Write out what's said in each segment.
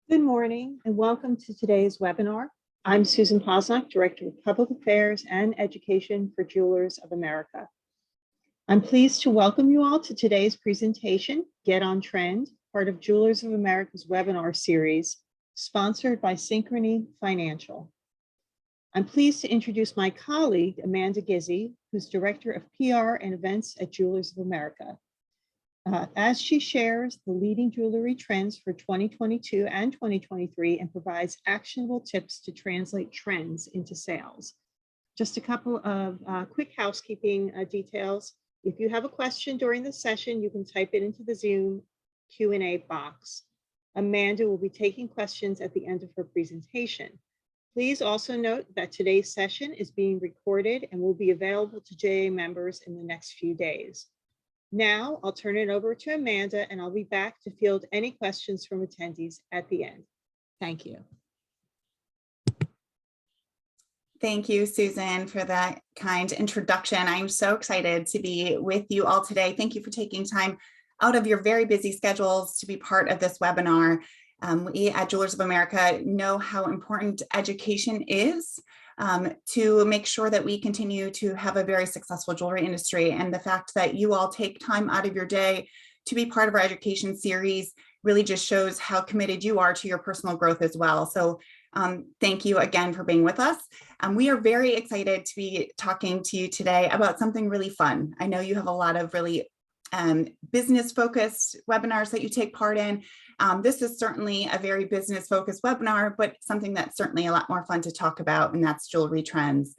Good morning and welcome to today's webinar. I'm Susan Posnock, Director of Public Affairs and Education for Jewelers of America. I'm pleased to welcome you all to today's presentation, Get on Trend, part of Jewelers of America's webinar series, sponsored by Synchrony Financial. I'm pleased to introduce my colleague, Amanda Gizzi, who's Director of PR and Events at Jewelers of America. As she shares the leading jewelry trends for 2022 and 2023 and provides actionable tips to translate trends into sales. Just a couple of quick housekeeping details. If you have a question during the session, you can type it into the Zoom Q&A box. Amanda will be taking questions at the end of her presentation. Please also note that today's session is being recorded and will be available to JA members in the next few days. Now I'll turn it over to Amanda and I'll be back to field any questions from attendees at the end. Thank you. Thank you, Susan, for that kind introduction. I'm so excited to be with you all today. Thank you for taking time out of your very busy schedules to be part of this webinar. We at Jewelers of America know how important education is to make sure that we continue to have a very successful jewelry industry. And the fact that you all take time out of your day to be part of our education series really just shows how committed you are to your personal growth as well. So thank you again for being with us. We are very excited to be talking to you today about something really fun. I know you have a lot of really business-focused webinars that you take part in. This is certainly a very business-focused webinar, but something that's certainly a lot more fun to talk about, and that's jewelry trends.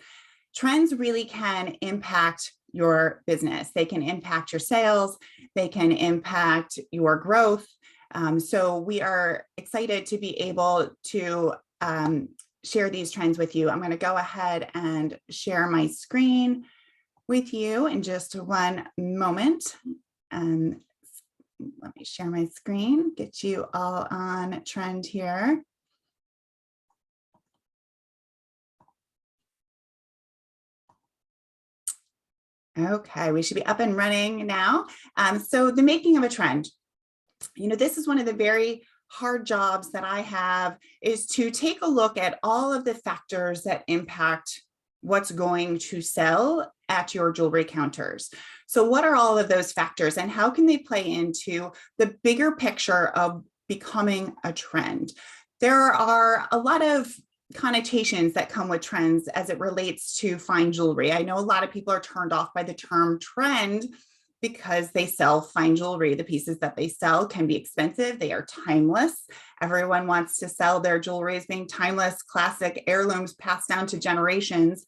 Trends really can impact your business. They can impact your sales. They can impact your growth. So we are excited to be able to share these trends with you. I'm going to go ahead and share my screen with you in just one moment. Let me share my screen, get you all on trend here. Okay, we should be up and running now. So the making of a trend. You know, this is one of the very hard jobs that I have, is to take a look at all of the factors that impact what's going to sell at your jewelry counters. So what are all of those factors and how can they play into the bigger picture of becoming a trend? There are a lot of connotations that come with trends as it relates to fine jewelry. I know a lot of people are turned off by the term trend because they sell fine jewelry. The pieces that they sell can be expensive. They are timeless. Everyone wants to sell their jewelry as being timeless, classic heirlooms passed down to generations.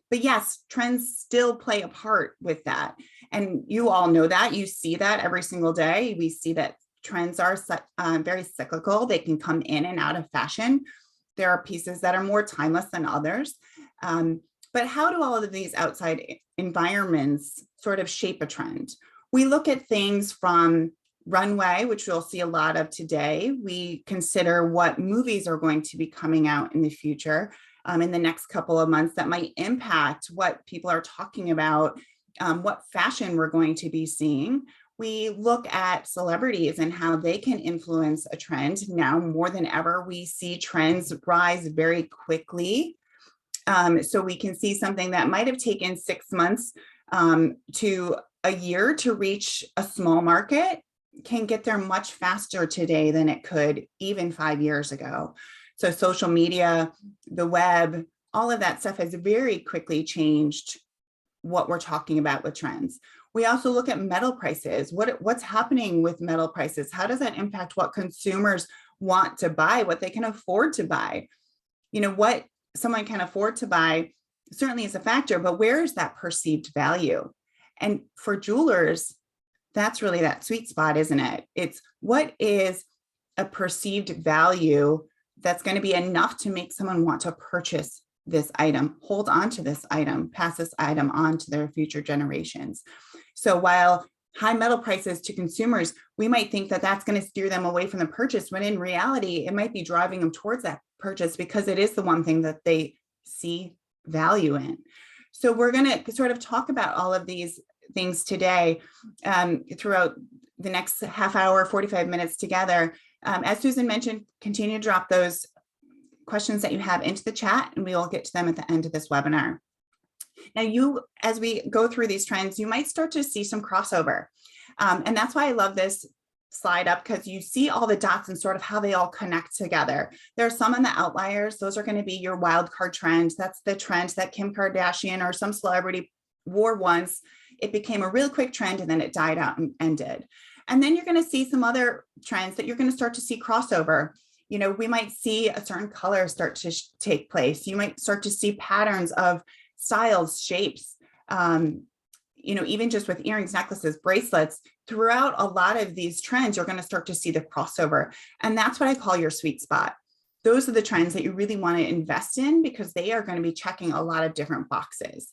But yes, trends still play a part with that. And you all know that. You see that every single day. We see that trends are very cyclical. They can come in and out of fashion. There are pieces that are more timeless than others. But how do all of these outside environments sort of shape a trend? We look at things from runway, which we'll see a lot of today. We consider what movies are going to be coming out in the future. In the next couple of months that might impact what people are talking about, what fashion we're going to be seeing. We look at celebrities and how they can influence a trend. Now more than ever, we see trends rise very quickly. So we can see something that might have taken 6 months to a year to reach a small market can get there much faster today than it could even 5 years ago. So social media, the web, all of that stuff has very quickly changed what we're talking about with trends. We also look at metal prices. What's happening with metal prices? How does that impact what consumers want to buy, what they can afford to buy? You know, what someone can afford to buy certainly is a factor, but where is that perceived value? And for jewelers, that's really that sweet spot, isn't it? It's what is a perceived value that's going to be enough to make someone want to purchase this item, hold on to this item, pass this item on to their future generations. So while high metal prices to consumers, we might think that that's going to steer them away from the purchase, when in reality, it might be driving them towards that purchase because it is the one thing that they see value in. So we're going to sort of talk about all of these things today throughout the next half hour, 45 minutes together. As Susan mentioned, continue to drop those questions that you have into the chat, and we will get to them at the end of this webinar. Now, as we go through these trends, you might start to see some crossover. And that's why I love this slide up, because you see all the dots and sort of how they all connect together. There are some on the outliers. Those are going to be your wild card trends. That's the trend that Kim Kardashian or some celebrity wore once. It became a real quick trend and then it died out and ended. And then you're going to see some other trends that you're going to start to see crossover. You know, we might see a certain color start to take place. You might start to see patterns of styles, shapes, you know, even just with earrings, necklaces, bracelets. Throughout a lot of these trends, you're going to start to see the crossover. And that's what I call your sweet spot. Those are the trends that you really want to invest in, because they are going to be checking a lot of different boxes.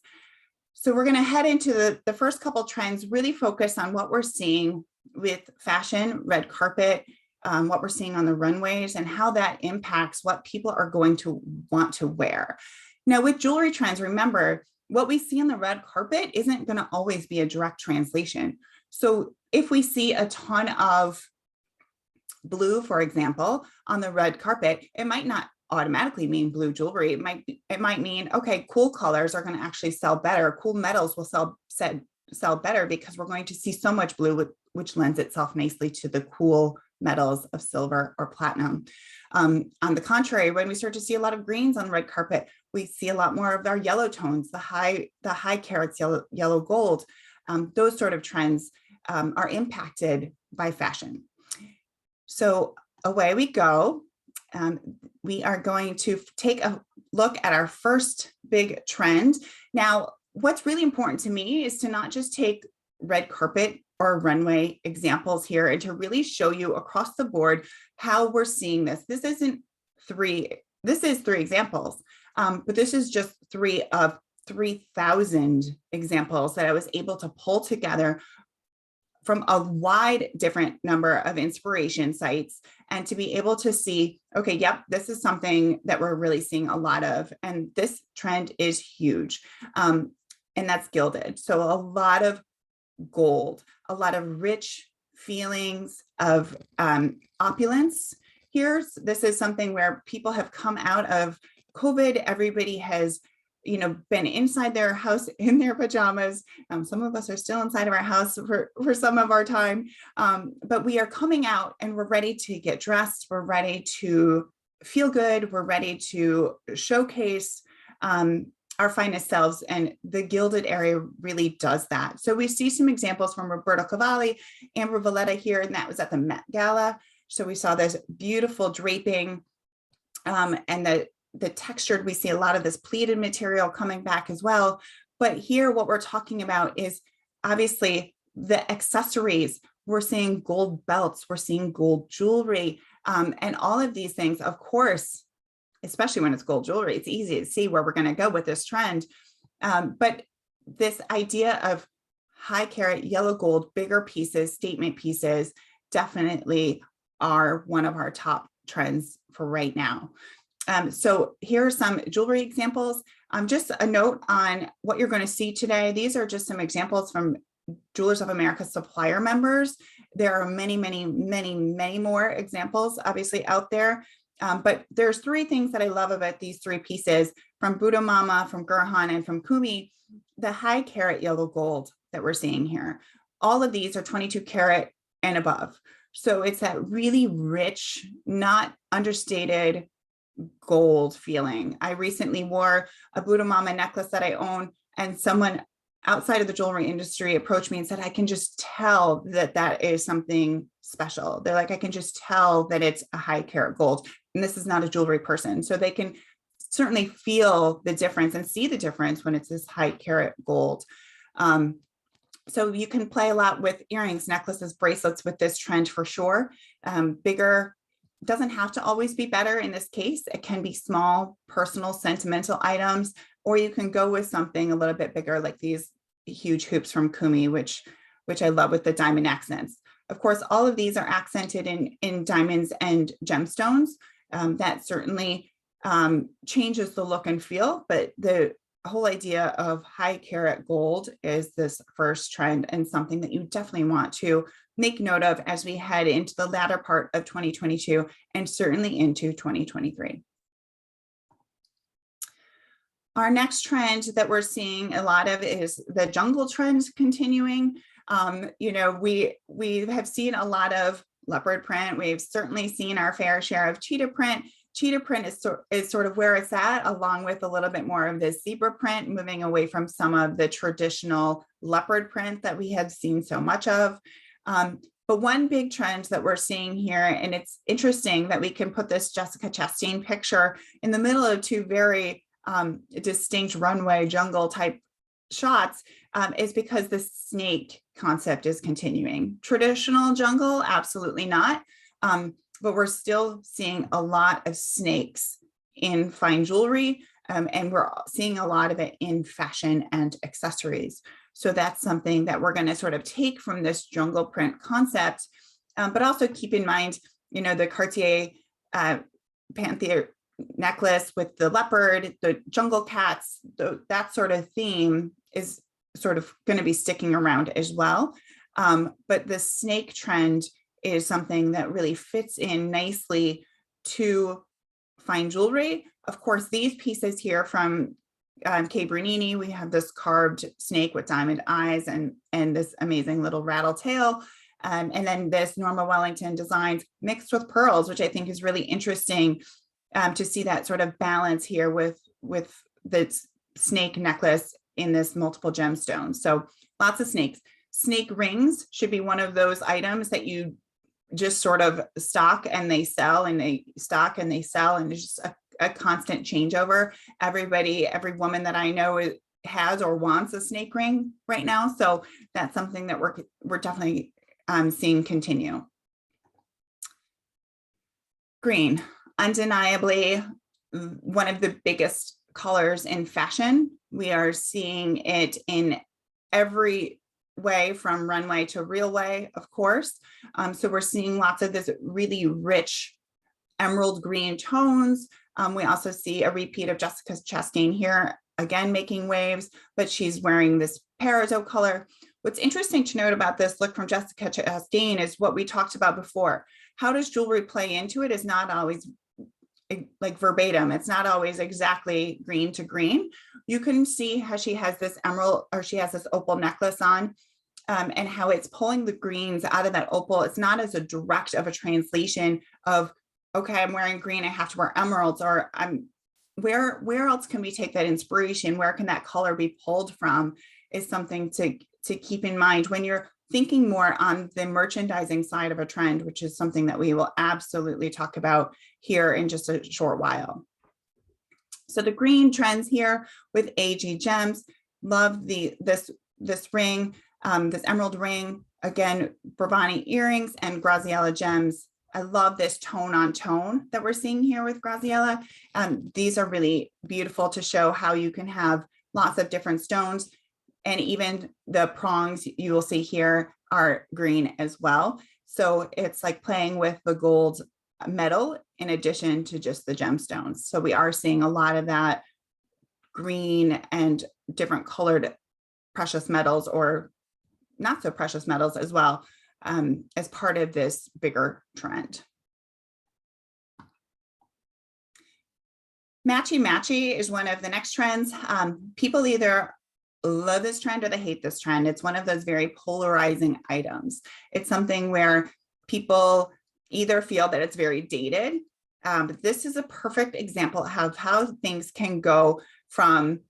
So we're going to head into the first couple trends, really focus on what we're seeing with fashion, red carpet, what we're seeing on the runways, and how that impacts what people are going to want to wear. Now, with jewelry trends, remember, what we see on the red carpet isn't going to always be a direct translation. So if we see a ton of blue, for example, on the red carpet, it might not automatically mean blue jewelry. It might mean, okay, cool colors are going to actually sell better. Cool metals will sell better because we're going to see so much blue, which lends itself nicely to the cool metals of silver or platinum. On the contrary, when we start to see a lot of greens on the red carpet, we see a lot more of our yellow tones, the high carats, yellow gold. Those sort of trends are impacted by fashion. So away we go. We are going to take a look at our first big trend. Now, what's really important to me is to not just take red carpet or runway examples here, and to really show you across the board how we're seeing this. This is three examples, but this is just 3 of 3,000 examples that I was able to pull together from a wide different number of inspiration sites, and to be able to see, okay, yep, this is something that we're really seeing a lot of, and this trend is huge, and that's gilded. So a lot of gold, a lot of rich feelings of opulence here. This is something where people have come out of COVID. Everybody has, you know, been inside their house in their pajamas. Some of us are still inside of our house for some of our time, but we are coming out and we're ready to get dressed. We're ready to feel good. We're ready to showcase our finest selves, and the gilded area really does that. So we see some examples from Roberto Cavalli, Amber Valletta here, and that was at the Met Gala. So we saw this beautiful draping, and the textured, we see a lot of this pleated material coming back as well. But here, what we're talking about is obviously the accessories. We're seeing gold belts, we're seeing gold jewelry, and all of these things, of course, especially when it's gold jewelry, it's easy to see where we're going to go with this trend. But this idea of high carat yellow gold, bigger pieces, statement pieces, definitely are one of our top trends for right now. So here are some jewelry examples. Just a note on what you're going to see today. These are just some examples from Jewelers of America supplier members. There are many, many, many, many more examples obviously out there. But there's 3 things that I love about these 3 pieces from Buddha Mama, from Gurhan, and from Kumi. The high carat yellow gold that we're seeing here. All of these are 22 karat and above. So it's that really rich, not understated gold feeling. I recently wore a Buddha Mama necklace that I own, and someone outside of the jewelry industry approached me and said, I can just tell that that is something special. They're like, I can just tell that it's a high carat gold. And this is not a jewelry person. So they can certainly feel the difference and see the difference when it's this high carat gold. So you can play a lot with earrings, necklaces, bracelets with this trend for sure. Bigger doesn't have to always be better in this case. It can be small, personal, sentimental items, or you can go with something a little bit bigger like these huge hoops from Kumi, which I love with the diamond accents. Of course, all of these are accented in diamonds and gemstones. That certainly changes the look and feel, but the whole idea of high carat gold is this first trend, and something that you definitely want to make note of as we head into the latter part of 2022 and certainly into 2023. Our next trend that we're seeing a lot of is the jungle trends continuing. We have seen a lot of leopard print. We've certainly seen our fair share of cheetah print. Cheetah print is sort of where it's at, along with a little bit more of this zebra print, moving away from some of the traditional leopard print that we have seen so much of. But one big trend that we're seeing here, and it's interesting that we can put this Jessica Chastain picture in the middle of two very distinct runway jungle type shots, is because the snake concept is continuing. Traditional jungle, absolutely not. But we're still seeing a lot of snakes in fine jewelry, and we're seeing a lot of it in fashion and accessories. So that's something that we're going to sort of take from this jungle print concept, but also keep in mind, the Cartier Panther necklace with the leopard, the jungle cats, that sort of theme is sort of going to be sticking around as well. But the snake trend is something that really fits in nicely to fine jewelry. Of course, these pieces here from Kay Bernini, we have this carved snake with diamond eyes and this amazing little rattle tail. And then this Norma Wellington designs mixed with pearls, which I think is really interesting to see that sort of balance here with the snake necklace in this multiple gemstones. So lots of snakes. Snake rings should be one of those items that you just sort of stock and they sell, and they stock and they sell, and there's just a constant changeover. Every woman that I know has or wants a snake ring right now. So that's something that we're definitely seeing continue. Green, undeniably one of the biggest colors in fashion. We are seeing it in every way, from runway to real way, of course. So we're seeing lots of this really rich emerald green tones. We also see a repeat of Jessica Chastain here, again making waves, but she's wearing this peridot color. What's interesting to note about this look from Jessica Chastain is what we talked about before. How does jewelry play into it is not always like verbatim. It's not always exactly green to green. You can see how she has this emerald, or she has this opal necklace on, and how it's pulling the greens out of that opal. It's not as a direct of a translation of, okay, I'm wearing green, I have to wear emeralds, or where else can we take that inspiration? Where can that color be pulled from? Is something to keep in mind when you're thinking more on the merchandising side of a trend, which is something that we will absolutely talk about here in just a short while. So the green trends here with AG gems. Love this ring, this emerald ring. Again, Bravani earrings and Graziella gems. I love this tone on tone that we're seeing here with Graziella. These are really beautiful to show how you can have lots of different stones, and even the prongs you will see here are green as well. So it's like playing with the gold metal in addition to just the gemstones. So we are seeing a lot of that green and different colored precious metals, or not so precious metals as well, as part of this bigger trend. Matchy-matchy is one of the next trends. People either love this trend or they hate this trend. It's one of those very polarizing items. It's something where people either feel that it's very dated, but this is a perfect example of how things can go from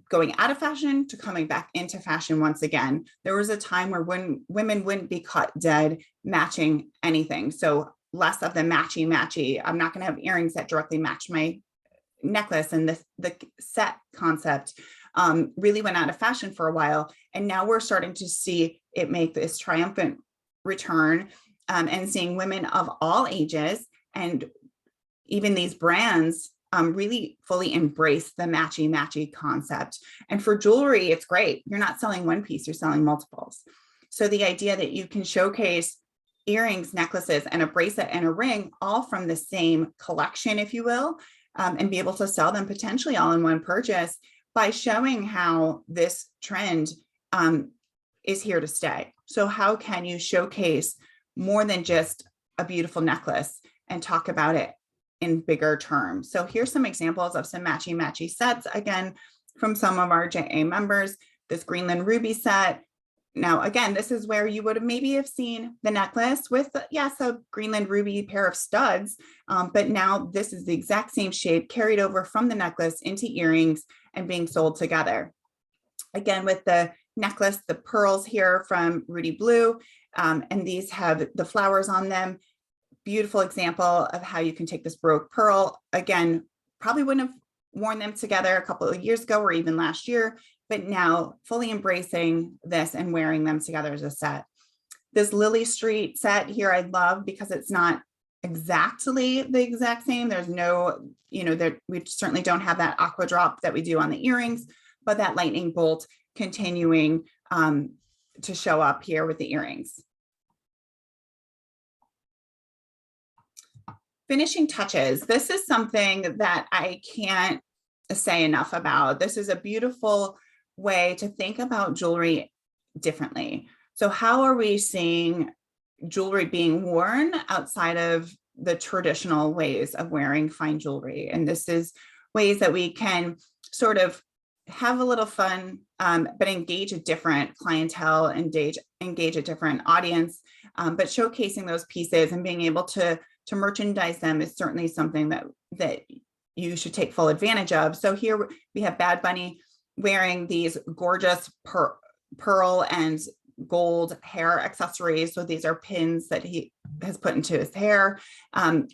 going out of fashion to coming back into fashion once again. There was a time where when women wouldn't be caught dead matching anything. So less of the matchy-matchy. I'm not going to have earrings that directly match my necklace, and the set concept really went out of fashion for a while. And now we're starting to see it make this triumphant return, and seeing women of all ages and even these brands really fully embrace the matchy-matchy concept. And for jewelry, it's great. You're not selling one piece, you're selling multiples. So the idea that you can showcase earrings, necklaces, and a bracelet and a ring all from the same collection, if you will, and be able to sell them potentially all in one purchase by showing how this trend is here to stay. So how can you showcase more than just a beautiful necklace and talk about it in bigger terms? So here's some examples of some matchy sets, again, from some of our JA members. This Greenland ruby set. Now, again, this is where you would have maybe have seen the necklace with, yes, a Greenland ruby pair of studs, but now this is the exact same shape carried over from the necklace into earrings and being sold together. Again, with the necklace, the pearls here from Rudy Blue, and these have the flowers on them. Beautiful example of how you can take this Baroque pearl. Again, probably wouldn't have worn them together a couple of years ago or even last year, but now fully embracing this and wearing them together as a set. This Lily Street set here I love because it's not exactly the exact same. There's no, we certainly don't have that aqua drop that we do on the earrings, but that lightning bolt continuing to show up here with the earrings. Finishing touches. This is something that I can't say enough about. This is a beautiful way to think about jewelry differently. So how are we seeing jewelry being worn outside of the traditional ways of wearing fine jewelry? And this is ways that we can sort of have a little fun, but engage a different clientele, engage a different audience, but showcasing those pieces and being able to merchandise them is certainly something that you should take full advantage of. So here we have Bad Bunny wearing these gorgeous pearl and gold hair accessories. So these are pins that he has put into his hair.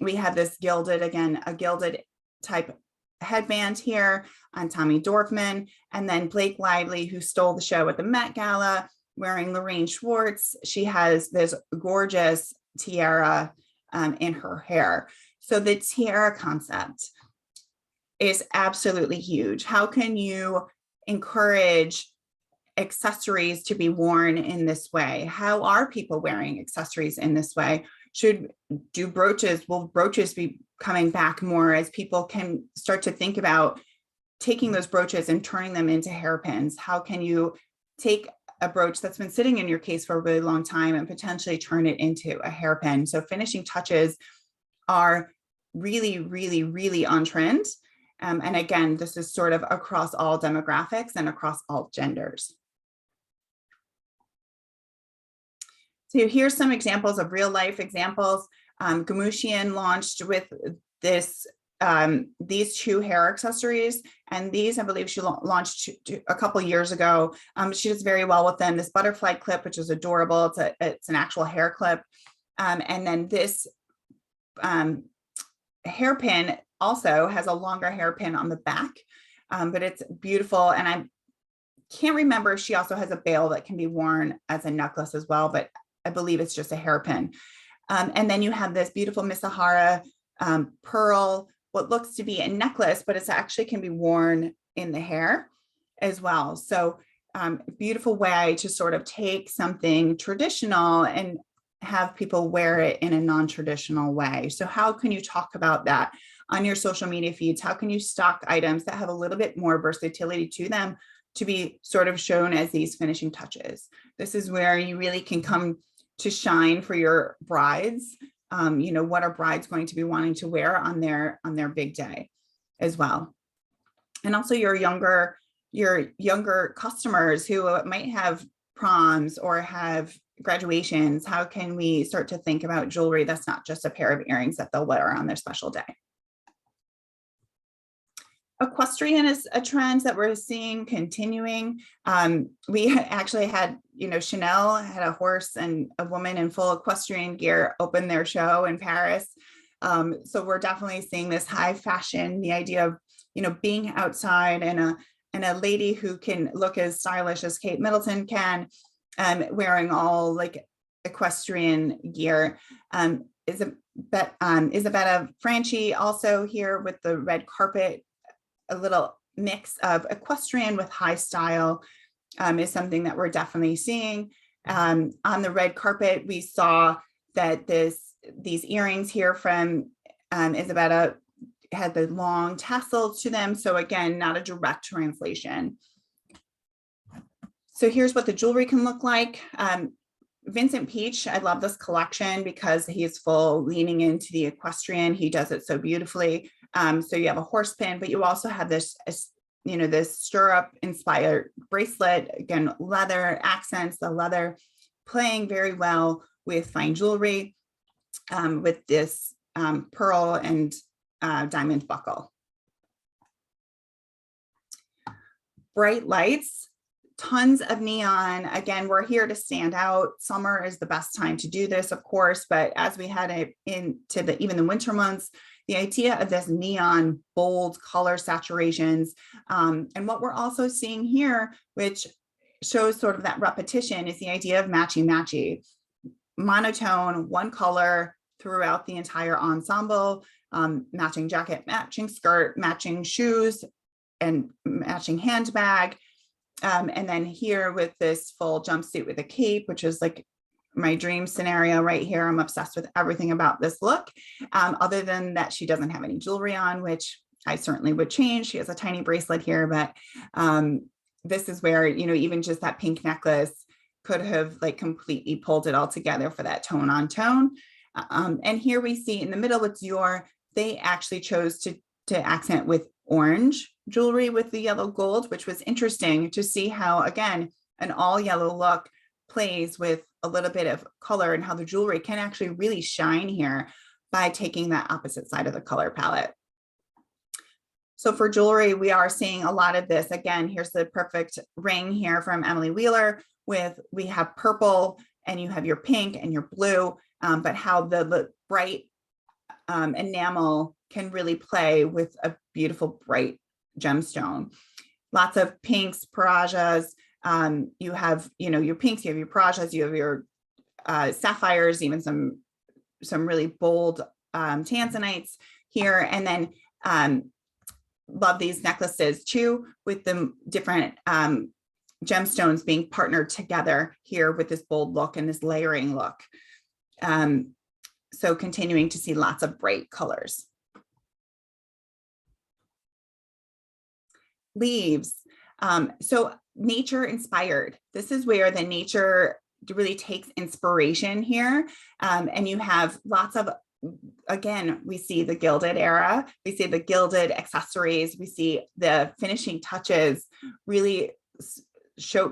We have this gilded, again, a gilded type headband here on Tommy Dorfman. And then Blake Lively, who stole the show at the Met Gala, wearing Lorraine Schwartz. She has this gorgeous tiara in her hair. So the tiara concept is absolutely huge. How can you encourage accessories to be worn in this way? How are people wearing accessories in this way? Will brooches be coming back more as people can start to think about taking those brooches and turning them into hairpins? How can you take a brooch that's been sitting in your case for a really long time and potentially turn it into a hairpin? So finishing touches are really, really, really on trend. And again, this is sort of across all demographics and across all genders. So here's some examples of real life examples. Gamushian launched with these two hair accessories, and these I believe she launched a couple years ago. She does very well with them. This butterfly clip, which is adorable. It's an actual hair clip, and then this hairpin also has a longer hairpin on the back, but it's beautiful. And I can't remember if she also has a bail that can be worn as a necklace as well, but I believe it's just a hairpin. And then you have this beautiful Miss Sahara pearl, what looks to be a necklace, but it's actually can be worn in the hair as well. So beautiful way to sort of take something traditional and have people wear it in a non-traditional way. So how can you talk about that on your social media feeds? How can you stock items that have a little bit more versatility to them to be sort of shown as these finishing touches? This is where you really can come to shine for your brides. What are brides going to be wanting to wear on their big day as well? And also your younger customers who might have proms or have graduations. How can we start to think about jewelry that's not just a pair of earrings that they'll wear on their special day? Equestrian is a trend that we're seeing continuing. We actually had, Chanel had a horse and a woman in full equestrian gear open their show in Paris. So we're definitely seeing this high fashion, the idea of, being outside and a lady who can look as stylish as Kate Middleton can, wearing all like equestrian gear. Isabella Franchi also here with the red carpet. A little mix of equestrian with high style is something that we're definitely seeing. On the red carpet, we saw that these earrings here from Isabella had the long tassels to them. So again, not a direct translation. So here's what the jewelry can look like. Vincent Peach, I love this collection because he's full leaning into the equestrian. He does it so beautifully. So you have a horse pin, but you also have this, this stirrup inspired bracelet, again, leather accents, the leather playing very well with fine jewelry, with this pearl and diamond buckle. Bright lights. Tons of neon. Again, we're here to stand out. Summer is the best time to do this, of course, but as we head into even the winter months, the idea of this neon, bold color saturations, and what we're also seeing here, which shows sort of that repetition, is the idea of matchy-matchy. Monotone, one color throughout the entire ensemble, matching jacket, matching skirt, matching shoes, and matching handbag. And then here with this full jumpsuit with a cape, which is like my dream scenario right here. I'm obsessed with everything about this look, other than that she doesn't have any jewelry on, which I certainly would change. She has a tiny bracelet here, but this is where, even just that pink necklace could have like completely pulled it all together for that tone on tone. And here we see in the middle with Dior, they actually chose to accent with orange jewelry with the yellow gold, which was interesting to see how, again, an all yellow look plays with a little bit of color and how the jewelry can actually really shine here by taking that opposite side of the color palette. So for jewelry, we are seeing a lot of this. Again, here's the perfect ring here from Emily Wheeler we have purple and you have your pink and your blue, but how the bright enamel can really play with a beautiful bright gemstone. Lots of pinks, perajas. You have, your pinks, you have your perajas, you have your sapphires, even some really bold tanzanites here. And then love these necklaces too, with the different gemstones being partnered together here with this bold look and this layering look. So continuing to see lots of bright colors. Leaves. So nature inspired. This is where the nature really takes inspiration here. And you have lots of, again, we see the gilded era, we see the gilded accessories, we see the finishing touches really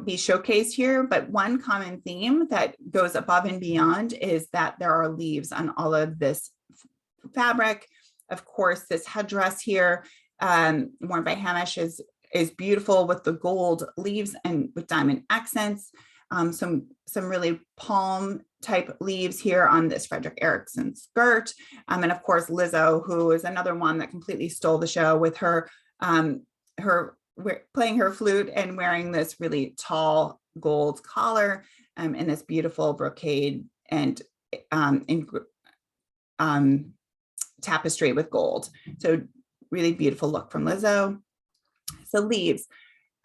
be showcased here. But one common theme that goes above and beyond is that there are leaves on all of this fabric. Of course, this headdress here, worn by Hamish, is beautiful with the gold leaves and with diamond accents. Some really palm type leaves here on this Frederick Erickson skirt. And of course, Lizzo, who is another one that completely stole the show with her playing her flute and wearing this really tall gold collar and this beautiful brocade and tapestry with gold. So really beautiful look from Lizzo. So leaves.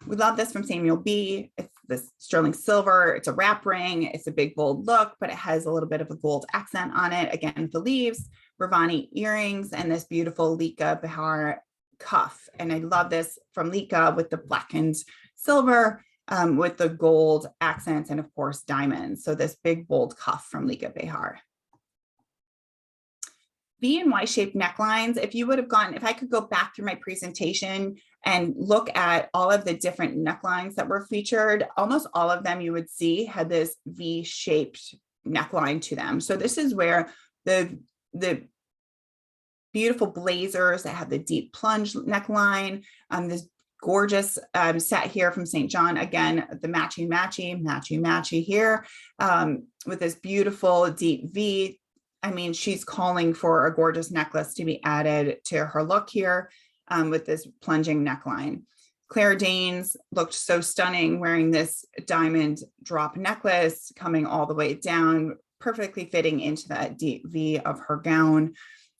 We love this from Samuel B. It's this sterling silver. It's a wrap ring. It's a big bold look, but it has a little bit of a gold accent on it. Again, the leaves, Ravani earrings, and this beautiful Lika Bihar cuff. And I love this from Lika with the blackened silver, with the gold accents and of course diamonds. So this big bold cuff from Lika Bihar. V and Y shaped necklines. If I could go back through my presentation and look at all of the different necklines that were featured, almost all of them you would see had this V shaped neckline to them. So this is where the beautiful blazers that have the deep plunge neckline, this gorgeous set here from St. John, again, the matchy here, with this beautiful deep V. I mean, she's calling for a gorgeous necklace to be added to her look here, with this plunging neckline. Claire Danes looked so stunning wearing this diamond drop necklace coming all the way down, perfectly fitting into that deep V of her gown.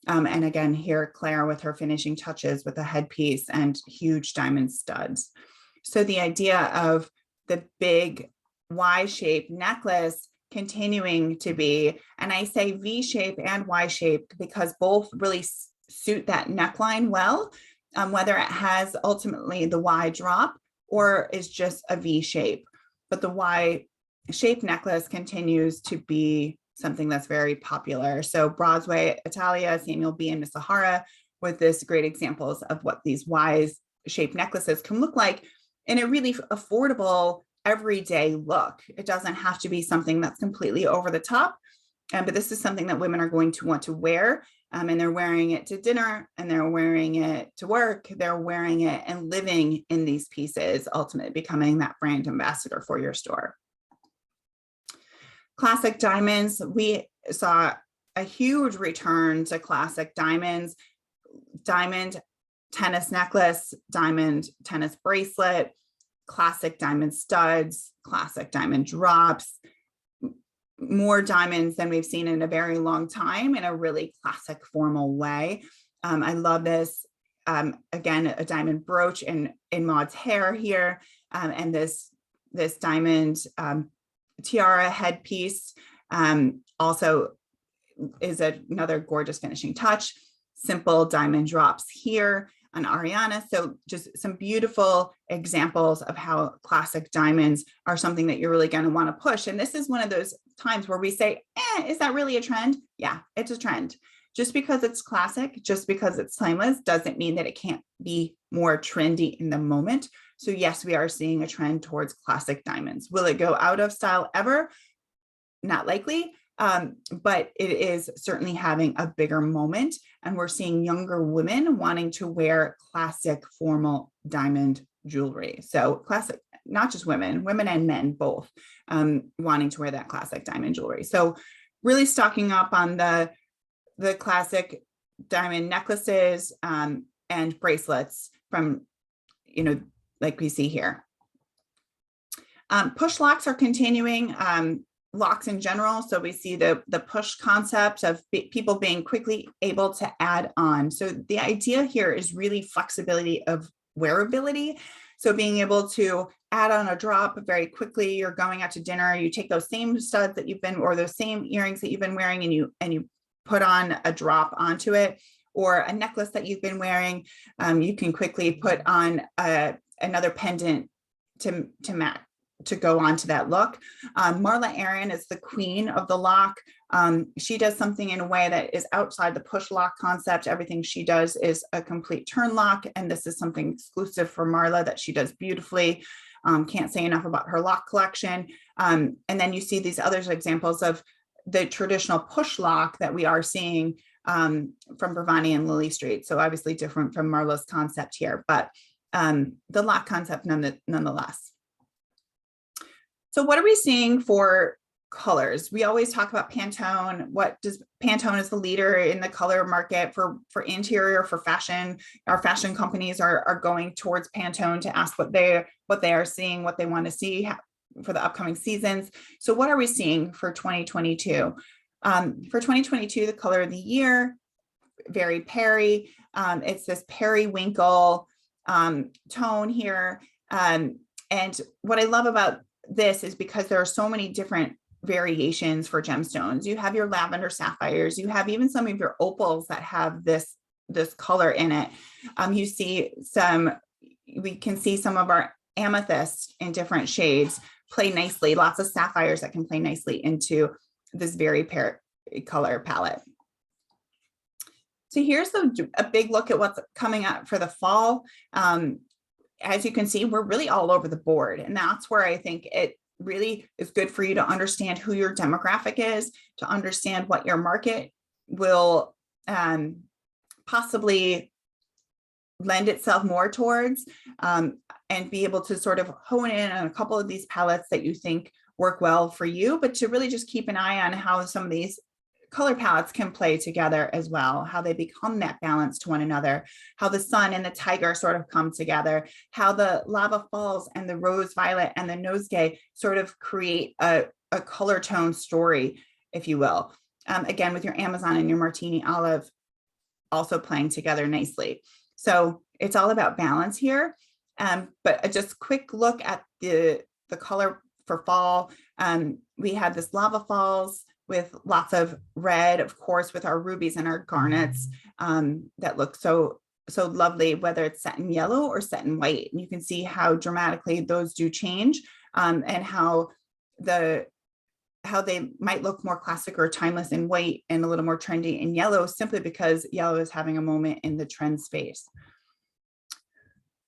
And again, here, Claire with her finishing touches with a headpiece and huge diamond studs. So the idea of the big Y-shaped necklace continuing to be, and I say V shape and Y shape because both really suit that neckline well, whether it has ultimately the Y drop or is just a V shape. But the Y shaped necklace continues to be something that's very popular. So Broadway, Italia, Samuel B. and Miss Sahara with this great examples of what these Y shaped necklaces can look like in a really affordable everyday look. It doesn't have to be something that's completely over the top, but this is something that women are going to want to wear. And they're wearing it to dinner, and they're wearing it to work. They're wearing it and living in these pieces, ultimately becoming that brand ambassador for your store. Classic diamonds, we saw a huge return to classic diamonds. Diamond tennis necklace, diamond tennis bracelet, classic diamond studs, classic diamond drops, more diamonds than we've seen in a very long time in a really classic formal way. I love this. Again, a diamond brooch in Maud's hair here, and this diamond tiara headpiece also is another gorgeous finishing touch. Simple diamond drops here on Ariana. So just some beautiful examples of how classic diamonds are something that you're really going to want to push. And this is one of those times where we say, is that really a trend? Yeah, it's a trend. Just because it's classic, just because it's timeless, doesn't mean that it can't be more trendy in the moment. So yes, we are seeing a trend towards classic diamonds. Will it go out of style ever? Not likely. But it is certainly having a bigger moment, and we're seeing younger women wanting to wear classic formal diamond jewelry. So classic, not just women and men both wanting to wear that classic diamond jewelry. So really stocking up on the classic diamond necklaces and bracelets from, like we see here. Push locks are continuing. Locks in general. So we see the push concept of people being quickly able to add on. So the idea here is really flexibility of wearability. So being able to add on a drop very quickly. You're going out to dinner, you take those same studs that you've been, or those same earrings that you've been wearing, and you put on a drop onto it, or a necklace that you've been wearing. You can quickly put on another pendant to match, to go on to that look. Marla Aaron is the queen of the lock. She does something in a way that is outside the push lock concept. Everything she does is a complete turn lock, and this is something exclusive for Marla that she does beautifully. Can't say enough about her lock collection. And then you see these other examples of the traditional push lock that we are seeing from Bravani and Lily Street. So obviously different from Marla's concept here, but the lock concept nonetheless. So what are we seeing for colors? We always talk about Pantone. Pantone is the leader in the color market for interior, for fashion. Our fashion companies are going towards Pantone to ask what they are seeing, what they want to see for the upcoming seasons. So what are we seeing for 2022? For 2022, the color of the year, very Perry. It's this periwinkle tone here. And what I love about this is because there are so many different variations for gemstones. You have your lavender sapphires, you have even some of your opals that have this color in it. We can see some of our amethyst in different shades play nicely, lots of sapphires that can play nicely into this very color palette. So here's a big look at what's coming up for the fall. As you can see, we're really all over the board. And that's where I think it really is good for you to understand who your demographic is, to understand what your market will possibly lend itself more towards, and be able to sort of hone in on a couple of these palettes that you think work well for you, but to really just keep an eye on how some of these color palettes can play together as well, how they become that balance to one another, how the sun and the tiger sort of come together, how the lava falls and the rose violet and the nosegay sort of create a color tone story, if you will. Again, with your Amazon and your Martini Olive also playing together nicely. So it's all about balance here. But just quick look at the color for fall. We have this lava falls with lots of red, of course, with our rubies and our garnets that look so lovely, whether it's set in yellow or set in white. And you can see how dramatically those do change, and how they might look more classic or timeless in white and a little more trendy in yellow, simply because yellow is having a moment in the trend space.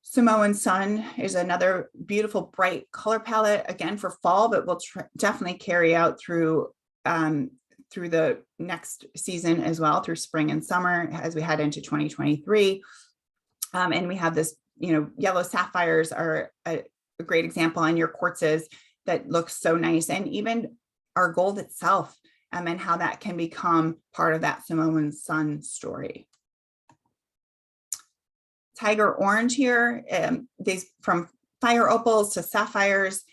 Samoan Sun is another beautiful, bright color palette, again for fall, but will definitely carry out through the next season as well, through spring and summer as we head into 2023. And we have this, yellow sapphires are a great example on your quartzes that looks so nice. And even our gold itself, and how that can become part of that Samoan Sun story. Tiger orange here, these from fire opals to sapphires.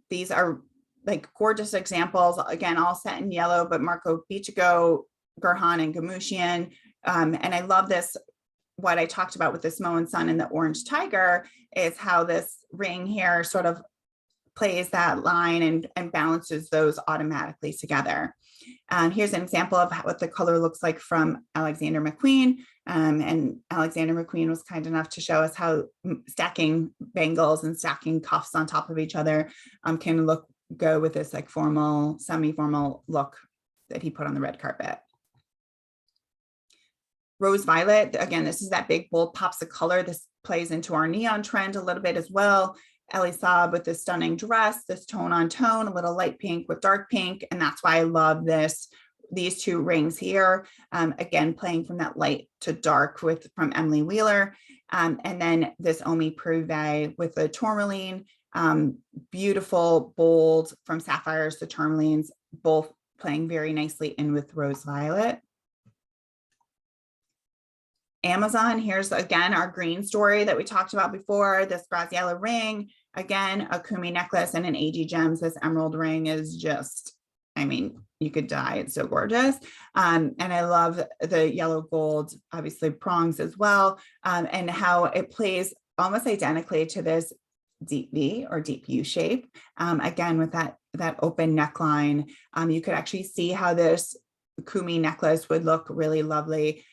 These are like gorgeous examples, again, all set in yellow, but Marco Bichigo, Gurhan, and Gamushian. And I love this, what I talked about with the Samoan Sun and the orange tiger is how this ring here sort of plays that line and balances those automatically together. Here's an example of what the color looks like from Alexander McQueen. And Alexander McQueen was kind enough to show us how stacking bangles and stacking cuffs on top of each other can go with this like formal, semi-formal look that he put on the red carpet. Rose violet, again, this is that big bold pops of color. This plays into our neon trend a little bit as well. Ellie Saab with this stunning dress, this tone on tone, a little light pink with dark pink. And that's why I love these two rings here. Again, playing from that light to dark from Emily Wheeler. And then this Omi Privé with the tourmaline, beautiful, bold from sapphires to tourmalines, both playing very nicely in with rose violet. Amazon, here's again our green story that we talked about before, this Graziella ring, again, a Kumi necklace and an AG Gems. This emerald ring is just, I mean, you could die, it's so gorgeous. And I love the yellow gold, obviously prongs as well, and how it plays almost identically to this deep V or deep U shape. Again, with that open neckline, you could actually see how this Kumi necklace would look really lovely,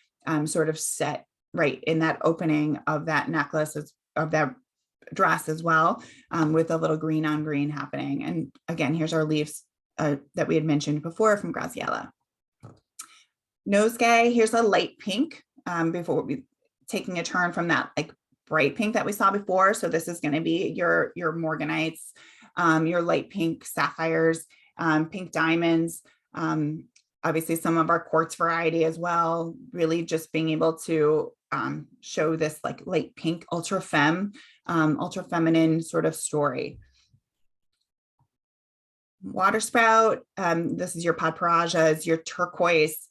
sort of set right in that opening of that necklace, of that dress as well, with a little green on green happening. And again, here's our leaves that we had mentioned before from Graziella. Nosegay, here's a light pink, before we taking a turn from that like bright pink that we saw before. So this is going to be your morganites, your light pink sapphires, pink diamonds, obviously some of our quartz variety as well, really just being able to show this like light pink, ultra feminine sort of story. Water sprout, this is your Padparajas, your turquoise,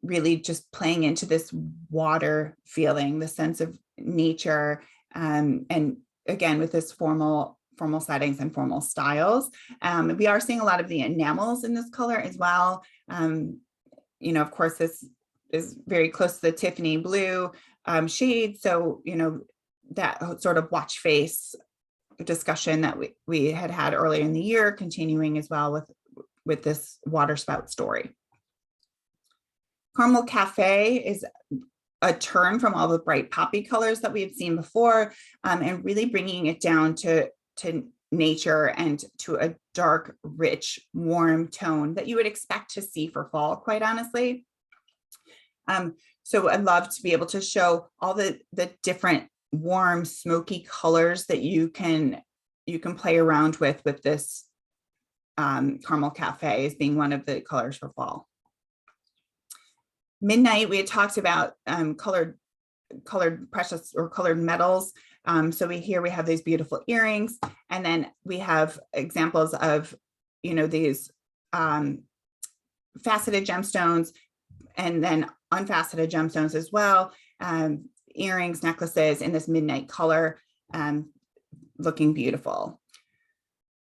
really just playing into this water feeling, the sense of nature, and again, with this formal settings and formal styles. We are seeing a lot of the enamels in this color as well. Of course, this is very close to the Tiffany blue shade. So, that sort of watch face discussion that we had earlier in the year, continuing as well with this water spout story. Caramel Cafe is a turn from all the bright poppy colors that we have seen before, and really bringing it down to nature and to a dark, rich, warm tone that you would expect to see for fall, quite honestly. So I'd love to be able to show all the different warm, smoky colors that you can play around with this Caramel Cafe as being one of the colors for fall. Midnight, we had talked about colored precious or colored metals. So here we have these beautiful earrings, and then we have examples of, these faceted gemstones, and then unfaceted gemstones as well. Earrings, necklaces in this midnight color, looking beautiful.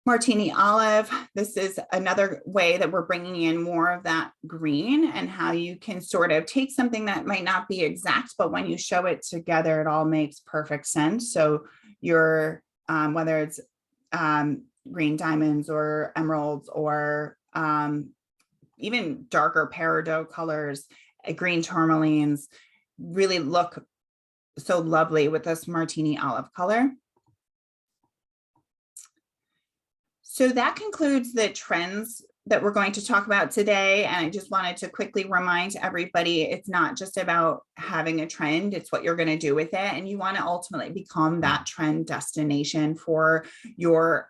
Martini olive, this is another way that we're bringing in more of that green, and how you can sort of take something that might not be exact, but when you show it together, it all makes perfect sense. So your, whether it's green diamonds or emeralds or even darker peridot colors, green tourmalines really look so lovely with this martini olive color. So that concludes the trends that we're going to talk about today. And I just wanted to quickly remind everybody, it's not just about having a trend, it's what you're going to do with it. And you want to ultimately become that trend destination for your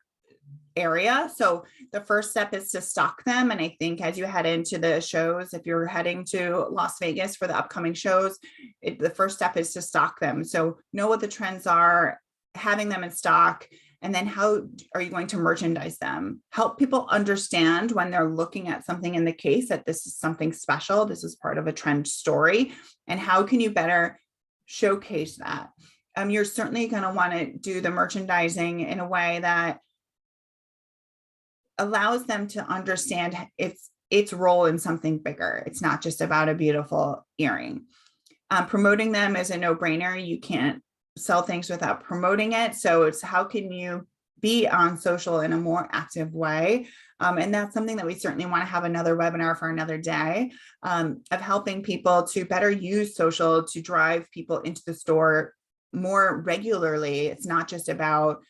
area. So the first step is to stock them. And I think as you head into the shows, if you're heading to Las Vegas for the upcoming shows, the first step is to stock them. So know what the trends are, having them in stock, and then how are you going to merchandise them? Help people understand when they're looking at something in the case that this is something special, this is part of a trend story, and how can you better showcase that? You're certainly going to want to do the merchandising in a way that allows them to understand its role in something bigger. It's not just about a beautiful earring. Promoting them is a no-brainer. You can't sell things without promoting it. So it's how can you be on social in a more active way? And that's something that we certainly want to have another webinar for another day, of helping people to better use social to drive people into the store more regularly. It's not just about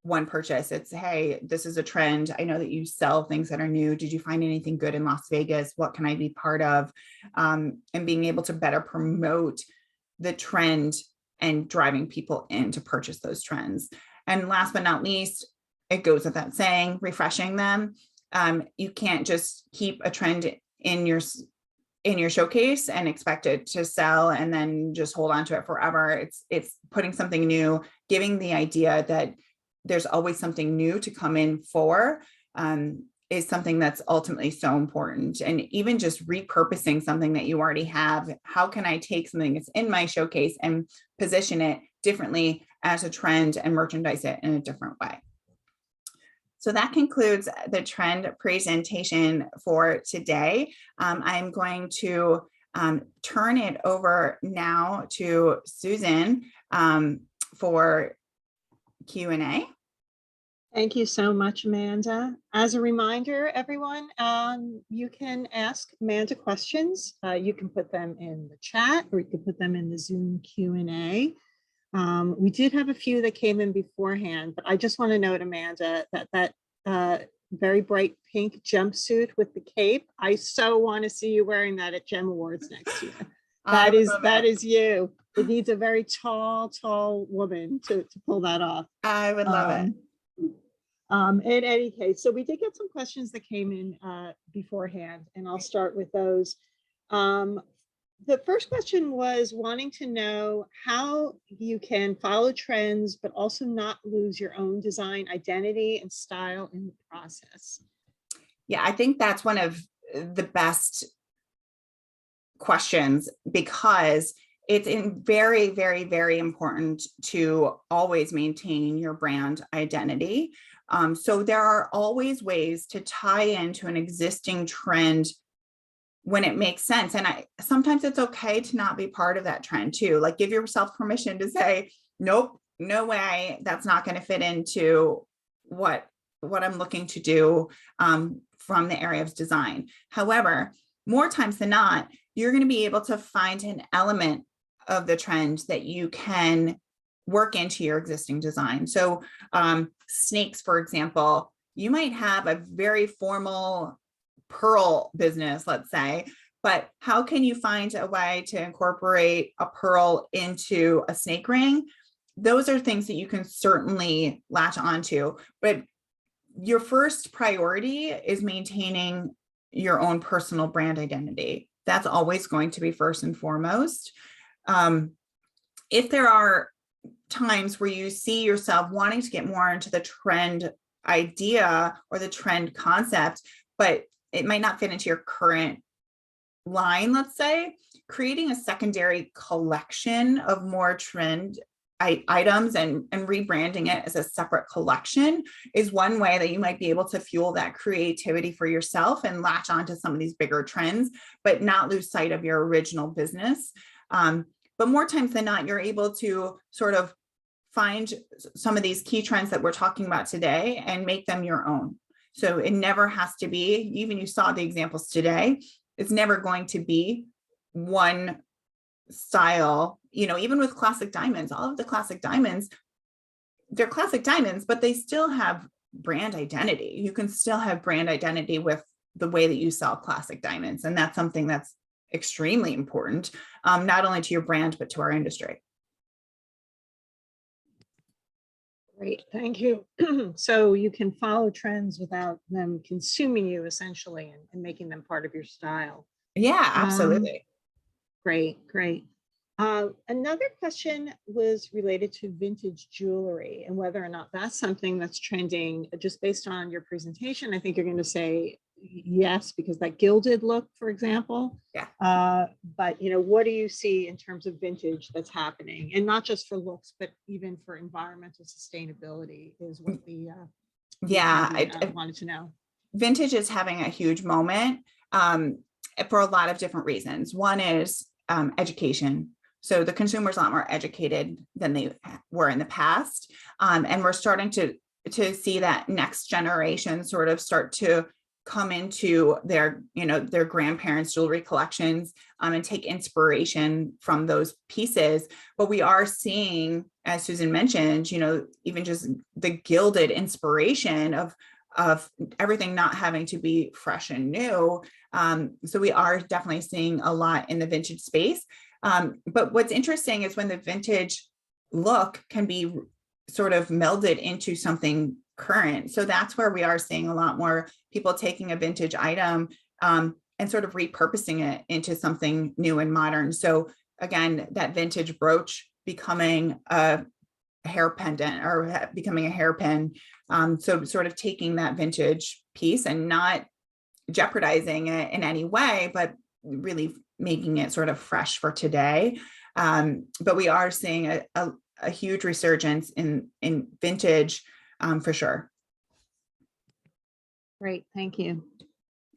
one purchase. It's, hey, this is a trend. I know that you sell things that are new. Did you find anything good in Las Vegas? What can I be part of? And being able to better promote the trend and driving people in to purchase those trends. And last but not least, it goes without saying, refreshing them. You can't just keep a trend in your showcase and expect it to sell and then just hold on to it forever. It's putting something new, giving the idea that there's always something new to come in for, is something that's ultimately so important. And even just repurposing something that you already have, how can I take something that's in my showcase and position it differently as a trend and merchandise it in a different way? So that concludes the trend presentation for today. I'm going to turn it over now to Susan for Q&A. Thank you so much, Amanda. As a reminder, everyone, you can ask Amanda questions. You can put them in the chat or you can put them in the Zoom Q&A. We did have a few that came in beforehand, but I just want to note, Amanda, that very bright pink jumpsuit with the cape, I so want to see you wearing that at Gem Awards next year. That is you. It needs a very tall woman to pull that off. I would love it. In any case, so we did get some questions that came in beforehand, and I'll start with those. The first question was wanting to know how you can follow trends, but also not lose your own design identity and style in the process. Yeah, I think that's one of the best questions, because it's very, very, very important to always maintain your brand identity. So there are always ways to tie into an existing trend when it makes sense. And sometimes it's okay to not be part of that trend too. Like, give yourself permission to say, nope, no way, that's not going to fit into what I'm looking to do from the area of design. However, more times than not, you're going to be able to find an element of the trend that you can work into your existing design. So snakes, for example, you might have a very formal pearl business, let's say, but how can you find a way to incorporate a pearl into a snake ring? Those are things that you can certainly latch onto, but your first priority is maintaining your own personal brand identity. That's always going to be first and foremost. If there are times where you see yourself wanting to get more into the trend idea or the trend concept, but it might not fit into your current line, let's say, creating a secondary collection of more trend items and rebranding it as a separate collection is one way that you might be able to fuel that creativity for yourself and latch onto some of these bigger trends, but not lose sight of your original business. But more times than not, you're able to sort of find some of these key trends that we're talking about today and make them your own. So it never has to be, even you saw the examples today, it's never going to be one style, even with classic diamonds, all of the classic diamonds, they're classic diamonds, but they still have brand identity. You can still have brand identity with the way that you sell classic diamonds. And that's something that's extremely important, not only to your brand, but to our industry. Great, thank you. So you can follow trends without them consuming you essentially and making them part of your style. Yeah, absolutely. Great, great. Another question was related to vintage jewelry and whether or not that's something that's trending. Just based on your presentation, I think you're going to say yes, because that gilded look, for example. Yeah. But what do you see in terms of vintage that's happening, and not just for looks, but even for environmental sustainability is what the I wanted to know. Vintage is having a huge moment for a lot of different reasons. One is education. So the consumer's a lot more educated than they were in the past. And we're starting to see that next generation sort of start to come into their grandparents' jewelry collections and take inspiration from those pieces. But we are seeing, as Susan mentioned, even just the gilded inspiration of everything not having to be fresh and new. So we are definitely seeing a lot in the vintage space. But what's interesting is when the vintage look can be sort of melded into something current. So that's where we are seeing a lot more people taking a vintage item and sort of repurposing it into something new and modern. So again, that vintage brooch becoming a hair pendant or becoming a hairpin. So sort of taking that vintage piece and not jeopardizing it in any way, but really making it sort of fresh for today. But we are seeing a huge resurgence in vintage for sure. Great, thank you.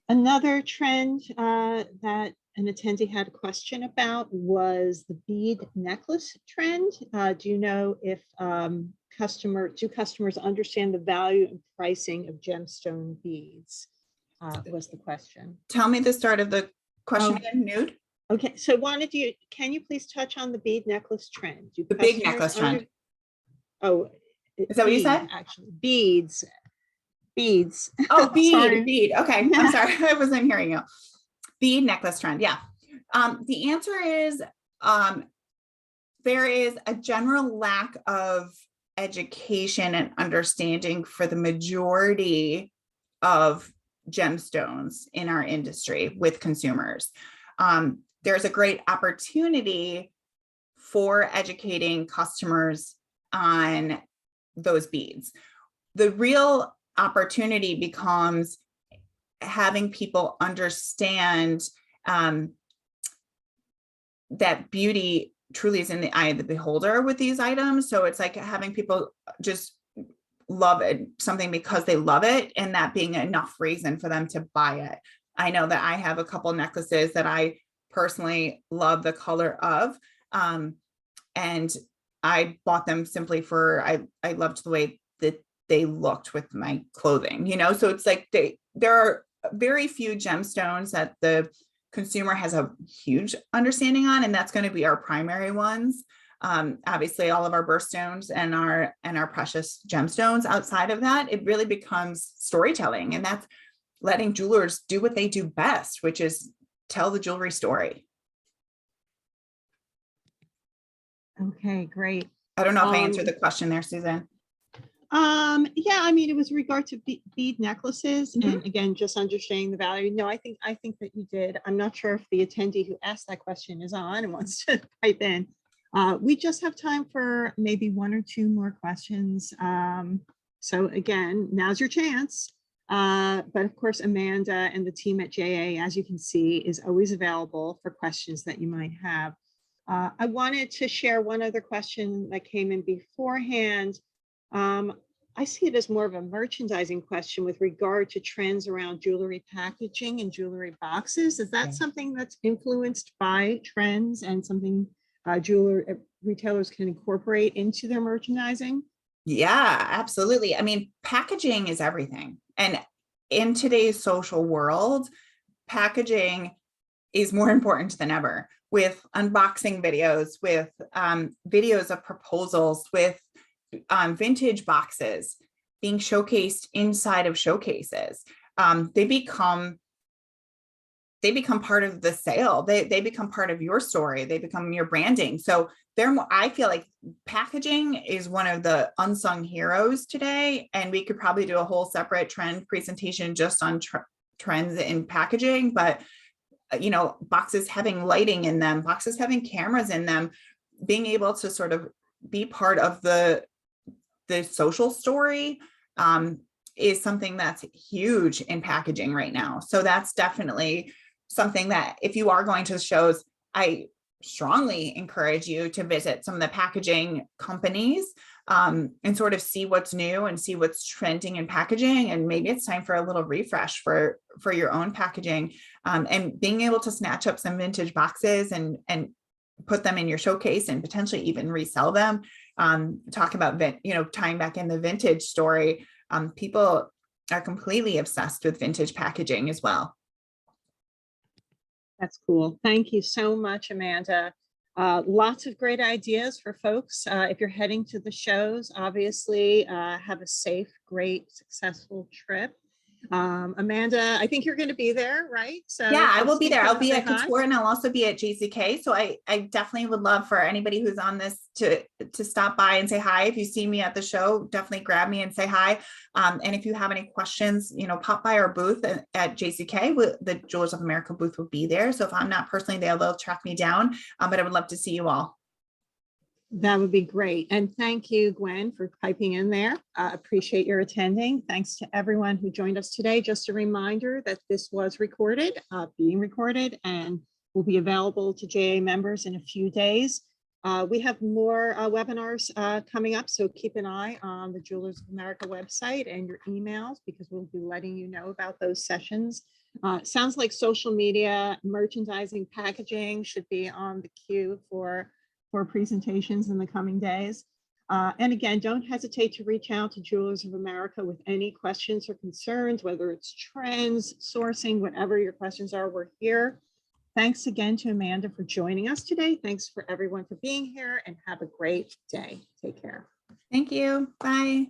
Another trend that an attendee had a question about was the bead necklace trend. Do you know if customers understand the value and pricing of gemstone beads? Was the question. Tell me the start of the question again, Nude. Okay, so can you please touch on the bead necklace trend? The big necklace trend. Oh, is that what you said? Actually, beads. Oh, bead. Okay, I'm sorry, I wasn't hearing you. Bead necklace trend. Yeah. The answer is there is a general lack of education and understanding for the majority of gemstones in our industry with consumers. There's a great opportunity for educating customers on those beads. The real opportunity becomes having people understand that beauty truly is in the eye of the beholder with these items. So it's like having people just love it, something because they love it, and that being enough reason for them to buy it. I know that I have a couple necklaces that I personally love the color of, and I bought them simply for, I loved the way that they looked with my clothing, so it's like there are very few gemstones that the consumer has a huge understanding on, and that's going to be our primary ones. Obviously all of our birthstones and our precious gemstones. Outside of that, it really becomes storytelling, and that's letting jewelers do what they do best, which is tell the jewelry story. Okay, great. I don't know if I answered the question there, Susan. Yeah, I mean, it was regard to bead necklaces, and again, just understanding the value. No, I think that you did. I'm not sure if the attendee who asked that question is on and wants to pipe in. We just have time for maybe one or two more questions. So again, now's your chance. But of course, Amanda and the team at JA, as you can see, is always available for questions that you might have. I wanted to share one other question that came in beforehand. I see it as more of a merchandising question with regard to trends around jewelry packaging and jewelry boxes. Is that something that's influenced by trends and something retailers can incorporate into their merchandising? Yeah, absolutely. I mean, packaging is everything. And in today's social world, packaging is more important than ever, with unboxing videos, with videos of proposals, with vintage boxes being showcased inside of showcases. They become part of the sale. They become part of your story. They become your branding. So I feel like packaging is one of the unsung heroes today. And we could probably do a whole separate trend presentation just on trends in packaging, but boxes having lighting in them, boxes having cameras in them, being able to sort of be part of the social story is something that's huge in packaging right now. So that's definitely something that if you are going to shows, I strongly encourage you to visit some of the packaging companies and sort of see what's new and see what's trending in packaging. And maybe it's time for a little refresh for your own packaging, and being able to snatch up some vintage boxes and put them in your showcase and potentially even resell them. Talk about, tying back in the vintage story. People are completely obsessed with vintage packaging as well. That's cool. Thank you so much, Amanda. Lots of great ideas for folks. If you're heading to the shows, obviously have a safe, great, successful trip. Amanda, I think you're going to be there, right? So yeah, I will be there. I'll be at hi. Couture and I'll also be at JCK. So I definitely would love for anybody who's on this to stop by and say hi. If you see me at the show, definitely grab me and say hi. And if you have any questions, pop by our booth at JCK. The Jewelers of America booth will be there. So if I'm not personally there, they'll track me down. But I would love to see you all. That would be great. And thank you, Gwen, for piping in there. Appreciate your attending. Thanks to everyone who joined us today. Just a reminder that this was being recorded, and will be available to JA members in a few days. We have more webinars coming up, so keep an eye on the Jewelers of America website and your emails, because we'll be letting you know about those sessions. Sounds like social media, merchandising, packaging should be on the queue for presentations in the coming days. And again, don't hesitate to reach out to Jewelers of America with any questions or concerns, whether it's trends, sourcing, whatever your questions are, we're here. Thanks again to Amanda for joining us today. Thanks for everyone for being here, and have a great day. Take care. Thank you. Bye.